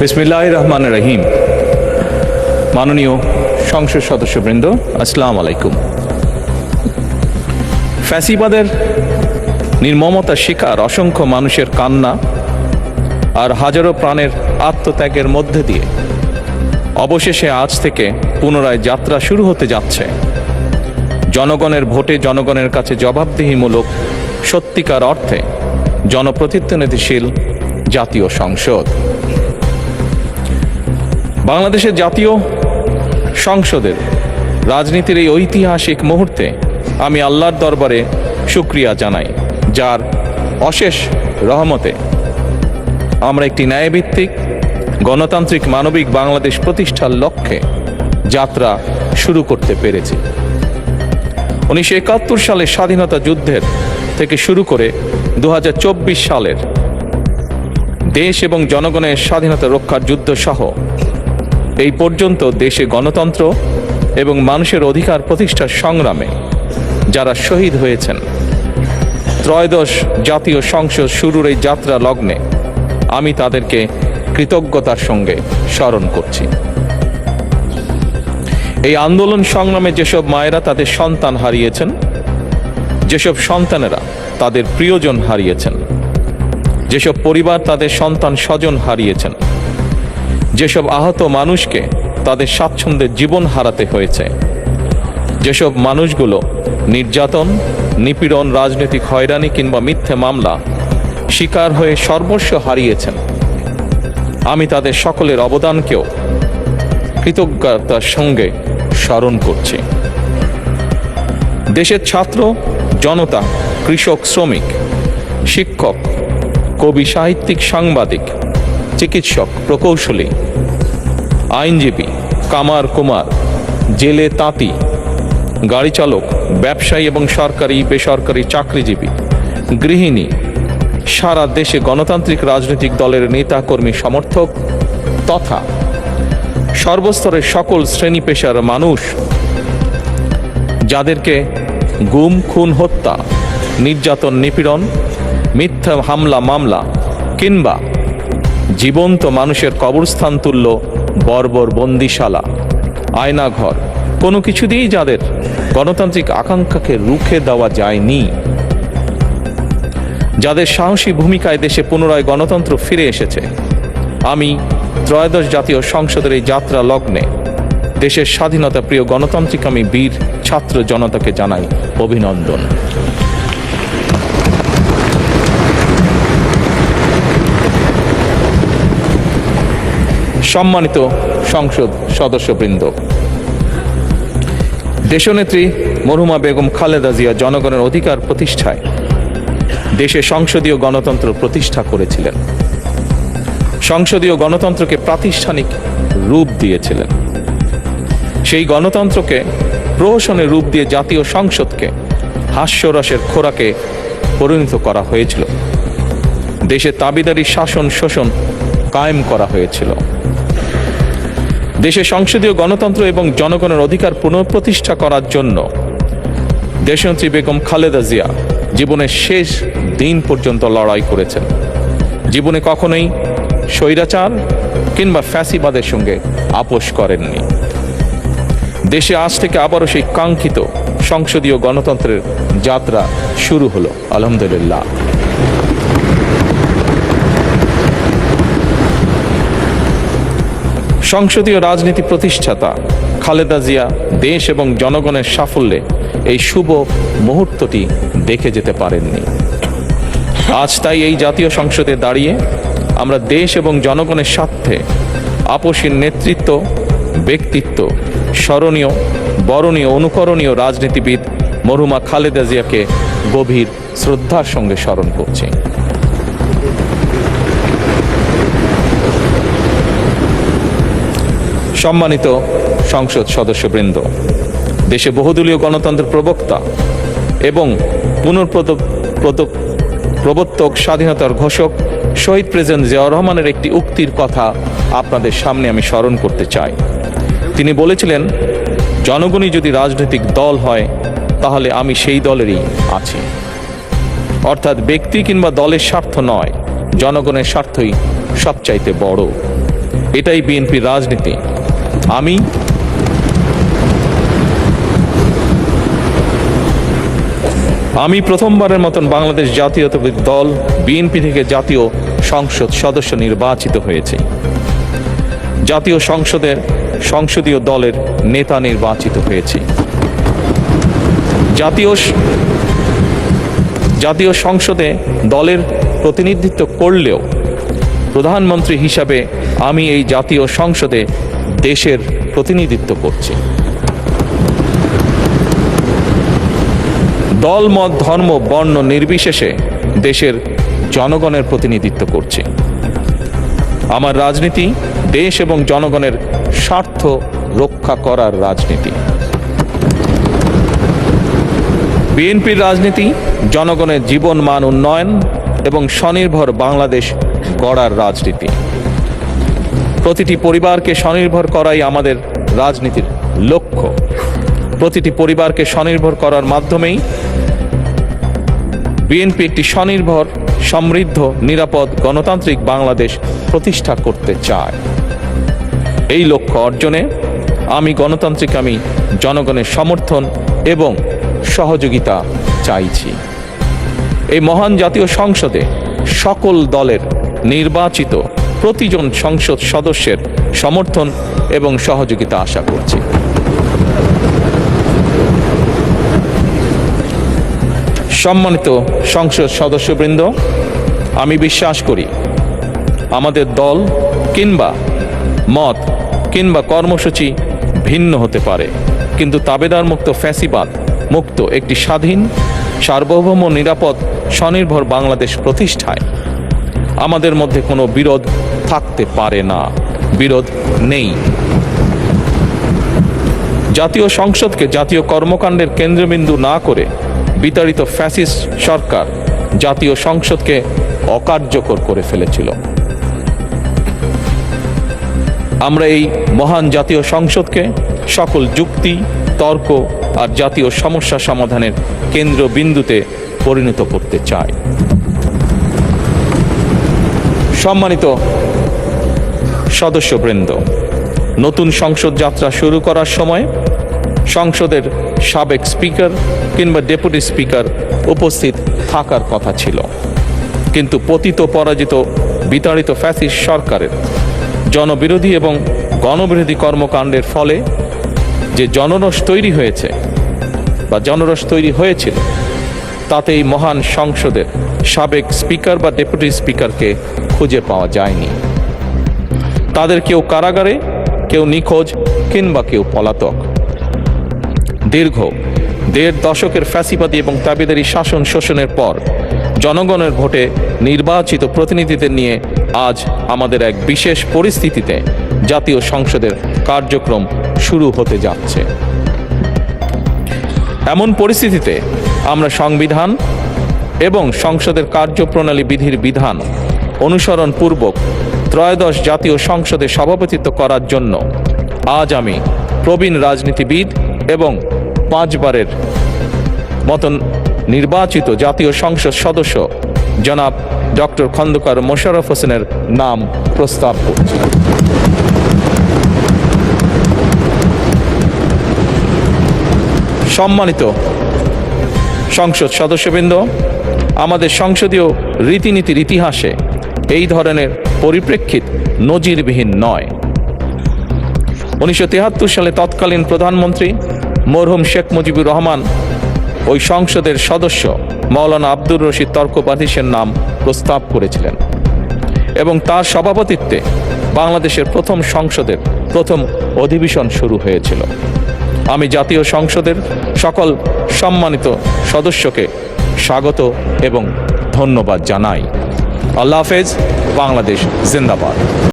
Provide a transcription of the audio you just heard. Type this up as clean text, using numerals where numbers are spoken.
বিসমিল্লাহির রহমানির রহিম। মাননীয় সংসদ সদস্যবৃন্দ, আসসালামু আলাইকুম। ফ্যাসিবাদের নির্মমতার শিকার অসংখ্য মানুষের কান্না আর হাজারো প্রাণের আত্মত্যাগের মধ্যে দিয়ে অবশেষে আজ থেকে পুনরায় যাত্রা শুরু হতে যাচ্ছে জনগণের ভোটে জনগণের কাছে জবাবদিহিমূলক সত্যিকার অর্থে জনপ্রতিনিধিশীল জাতীয় সংসদ। বাংলাদেশের জাতীয় সংসদের রাজনীতির এই ঐতিহাসিক মুহূর্তে আমি আল্লাহর দরবারে শুকরিয়া জানাই, যার অশেষ রহমতে আমরা একটি ন্যায়ভিত্তিক গণতান্ত্রিক মানবিক বাংলাদেশ প্রতিষ্ঠার লক্ষ্যে যাত্রা শুরু করতে পেরেছি। 1971 সালের স্বাধীনতা যুদ্ধের থেকে শুরু করে 2024 সালের দেশ এবং জনগণের স্বাধীনতা রক্ষার যুদ্ধ সহ এই পর্যন্ত দেশে গণতন্ত্র এবং মানুষের অধিকার প্রতিষ্ঠার সংগ্রামে যারা শহীদ হয়েছেন, ত্রয়োদশ জাতীয় সংসদ শুরুর এই যাত্রা লগ্নে আমি তাদেরকে কৃতজ্ঞতার সঙ্গে স্মরণ করছি। এই আন্দোলন সংগ্রামে যেসব মায়েরা তাদের সন্তান হারিয়েছেন, যেসব সন্তানেরা তাদের প্রিয়জন হারিয়েছেন, যেসব পরিবার তাদের সন্তান স্বজন হারিয়েছেন, যেসব আহত মানুষকে তাদের স্বাচ্ছন্দ্যের জীবন হারাতে হয়েছে, যেসব মানুষগুলো নির্যাতন, নিপীড়ন, রাজনৈতিক হয়রানি কিংবা মিথ্যে মামলা শিকার হয়ে সর্বস্ব হারিয়েছেন, আমি তাদের সকলের অবদানকেও কৃতজ্ঞতার সঙ্গে স্মরণ করছি। দেশের ছাত্র জনতা, কৃষক, শ্রমিক, শিক্ষক, কবি, সাহিত্যিক, সাংবাদিক, চিকিৎসক, প্রকৌশলী, আইনজীবী, কামার কুমার, জেলে তাঁতি, গাড়ি চালক, ব্যবসায়ী এবং সরকারি বেসরকারি চাকরিজীবী, গৃহিণী, সারা দেশে গণতান্ত্রিক রাজনৈতিক দলের নেতা কর্মী সমর্থক তথা সর্বস্তরের সকল শ্রেণী পেশার মানুষ যাদেরকে গুম, খুন, হত্যা, নির্যাতন, নিপীড়ন, মিথ্যা হামলা মামলা কিংবা জীবন্ত মানুষের কবরস্থান তুল্য বর্বর বন্দিশালা, আয়নাঘর, কোনো কিছু দিয়েই যাদের গণতান্ত্রিক আকাঙ্ক্ষাকে রুখে দেওয়া যায়নি, যাদের সাহসী ভূমিকায় দেশে পুনরায় গণতন্ত্র ফিরে এসেছে, আমি ত্রয়োদশ জাতীয় সংসদের এই যাত্রা লগ্নে দেশের স্বাধীনতা প্রিয় গণতান্ত্রিক আমি বীর ছাত্র জনতাকে জানাই অভিনন্দন। সম্মানিত সংসদ সদস্যবৃন্দ, দেশনেত্রী মরহুমা বেগম খালেদা জিয়া জনগণের অধিকার প্রতিষ্ঠায় দেশে সংসদীয় গণতন্ত্র প্রতিষ্ঠা করেছিলেন, সংসদীয় গণতন্ত্রকে প্রাতিষ্ঠানিক রূপ দিয়েছিলেন। সেই গণতন্ত্রকে প্রহসনের রূপ দিয়ে জাতীয় সংসদকে হাস্যরসের খোরাকে পরিণত করা হয়েছিল। দেশে তাবিদারি শাসন শোষণ কায়েম করা হয়েছিল। দেশে সংসদীয় গণতন্ত্র এবং জনগণের অধিকার পুনঃপ্রতিষ্ঠা করার জন্য দেশনেত্রী বেগম খালেদা জিয়া জীবনের শেষ দিন পর্যন্ত লড়াই করেছেন। জীবনে কখনোই স্বৈরাচার কিংবা ফ্যাসিবাদের সঙ্গে আপোষ করেননি। দেশে আজ থেকে আবারও সেই কাঙ্ক্ষিত সংসদীয় গণতন্ত্রের যাত্রা শুরু হলো, আলহামদুলিল্লাহ। সংসদীয় রাজনীতি প্রতিষ্ঠাতা খালেদা জিয়া দেশ এবং জনগণের সাফল্যে এই শুভ মুহূর্তটি দেখে যেতে পারেননি। আজ তাই এই জাতীয় সংসদে দাঁড়িয়ে আমরা দেশ এবং জনগণের স্বার্থে আপসীর নেতৃত্ব, ব্যক্তিত্ব, স্মরণীয়, বরণীয়, অনুকরণীয় রাজনীতিবিদ মরহুমা খালেদা জিয়াকে গভীর শ্রদ্ধার সঙ্গে স্মরণ করছি। সম্মানিত সংসদ সদস্যবৃন্দ, দেশে বহুদলীয় গণতন্ত্রের প্রবক্তা এবং প্রবর্তক, স্বাধীনতার ঘোষক শহীদ প্রেসিডেন্ট জিয়াউর রহমানের একটি উক্তির কথা আপনাদের সামনে আমি স্মরণ করতে চাই। তিনি বলেছিলেন, জনগণই যদি রাজনৈতিক দল হয় তাহলে আমি সেই দলেরই আছি। অর্থাৎ ব্যক্তি কিংবা দলের স্বার্থ নয়, জনগণের স্বার্থই সবচাইতে বড়। এটাই বিএনপির রাজনীতি। আমি প্রথমবারের মতন বাংলাদেশ জাতীয়তাবাদী দল বিএনপি থেকে জাতীয় সংসদ সদস্য নির্বাচিত হয়েছে। জাতীয় সংসদের সংসদীয় দলের নেতা নির্বাচিত হয়েছে। জাতীয় সংসদে দলের প্রতিনিধিত্ব করলেও প্রধানমন্ত্রী হিসাবে আমি এই জাতীয় সংসদে দেশের প্রতিনিধিত্ব করছি। দল, মত, ধর্ম, বর্ণ নির্বিশেষে দেশের জনগণের প্রতিনিধিত্ব করছি। আমার রাজনীতি দেশ এবং জনগণের স্বার্থ রক্ষা করার রাজনীতি। বিএনপির রাজনীতি জনগণের জীবন মান উন্নয়ন এবং স্বনির্ভর বাংলাদেশ গড়ার রাজনীতি। প্রতিটি পরিবারকে স্বনির্ভর করাই আমাদের রাজনীতির লক্ষ্য। প্রতিটি পরিবারকে স্বনির্ভর করার মাধ্যমেই বিএনপি একটি স্বনির্ভর, সমৃদ্ধ, নিরাপদ, গণতান্ত্রিক বাংলাদেশ প্রতিষ্ঠা করতে চায়। এই লক্ষ্য অর্জনে আমি জনগণের সমর্থন এবং সহযোগিতা চাইছি। এই মহান জাতীয় সংসদে সকল দলের নির্বাচিত প্রতিজন সংসদ সদস্যের সমর্থন এবং সহযোগিতা আশা করছি। সম্মানিত সংসদ সদস্যবৃন্দ, আমি বিশ্বাস করি আমাদের দল কিংবা মত কিংবা কর্মসূচি ভিন্ন হতে পারে, কিন্তু তাবেদার মুক্ত, ফ্যাসিবাদ মুক্ত একটি স্বাধীন, সার্বভৌম, নিরাপদ, স্বনির্ভর বাংলাদেশ প্রতিষ্ঠায় আমাদের মধ্যে কোনো বিরোধ থাকতে পারে না, বিরোধ নেই। জাতীয় সংসদকে জাতীয় কর্মকাণ্ডের কেন্দ্রবিন্দু না করে বিতাড়িত ফ্যাসিস্ট সরকার জাতীয় সংসদকে অকার্যকর করে ফেলেছিল। আমরা এই মহান জাতীয় সংসদকে সকল যুক্তি, তর্ক আর জাতীয় সমস্যা সমাধানের কেন্দ্রবিন্দুতে পরিণত করতে চাই। সম্মানিত সদস্যবৃন্দ, নতুন সংসদ যাত্রা শুরু করার সময় সংসদের সাবেক স্পিকার কিংবা ডেপুটি স্পিকার উপস্থিত থাকার কথা ছিল, কিন্তু পতিত, পরাজিত, বিতাড়িত ফ্যাসিস্ট সরকারের জনবিরোধী এবং গণবিরোধী কর্মকাণ্ডের ফলে যে জনরোষ তৈরি হয়েছিল তাতে এই মহান সংসদের সাবেক স্পিকার বা ডেপুটি স্পিকারকে খুঁজে পাওয়া যায়নি। তাদের কেউ কারাগারে, কেউ নিখোঁজ কিংবা কেউ পলাতক। দীর্ঘ ১.৫ দশকের ফ্যাসিবাদী এবং তাবেদারি শাসন শোষণের পর জনগণের ভোটে নির্বাচিত প্রতিনিধিদের নিয়ে আজ আমাদের এক বিশেষ পরিস্থিতিতে জাতীয় সংসদের কার্যক্রম শুরু হতে যাচ্ছে। এমন পরিস্থিতিতে আমরা সংবিধান এবং সংসদের কার্যপ্রণালী বিধির বিধান অনুসরণ পূর্বক ত্রয়োদশ জাতীয় সংসদে সভাপতিত্ব করার জন্য আজ আমি প্রবীণ রাজনীতিবিদ এবং 5 বারের মতন নির্বাচিত জাতীয় সংসদ সদস্য জনাব ডক্টর খন্দকার মোশাররফ হোসেনের নাম প্রস্তাব করছি। সম্মানিত সংসদ সদস্যবৃন্দ, আমাদের সংসদীয় রীতিনীতির ইতিহাসে এই ধরনের পরিপ্রেক্ষিত নজিরবিহীন নয়। 1973 সালে তৎকালীন প্রধানমন্ত্রী মরহুম শেখ মুজিবুর রহমান ওই সংসদের সদস্য মাওলানা আব্দুর রশিদ তর্কবাধীশের নাম প্রস্তাব করেছিলেন এবং তার সভাপতিত্বে বাংলাদেশের প্রথম সংসদের প্রথম অধিবেশন শুরু হয়েছিল। আমি জাতীয় সংসদের সকল সম্মানিত সদস্যকে স্বাগত এবং ধন্যবাদ জানাই। আল্লাহ হাফেজ। বাংলাদেশ জিন্দাবাদ।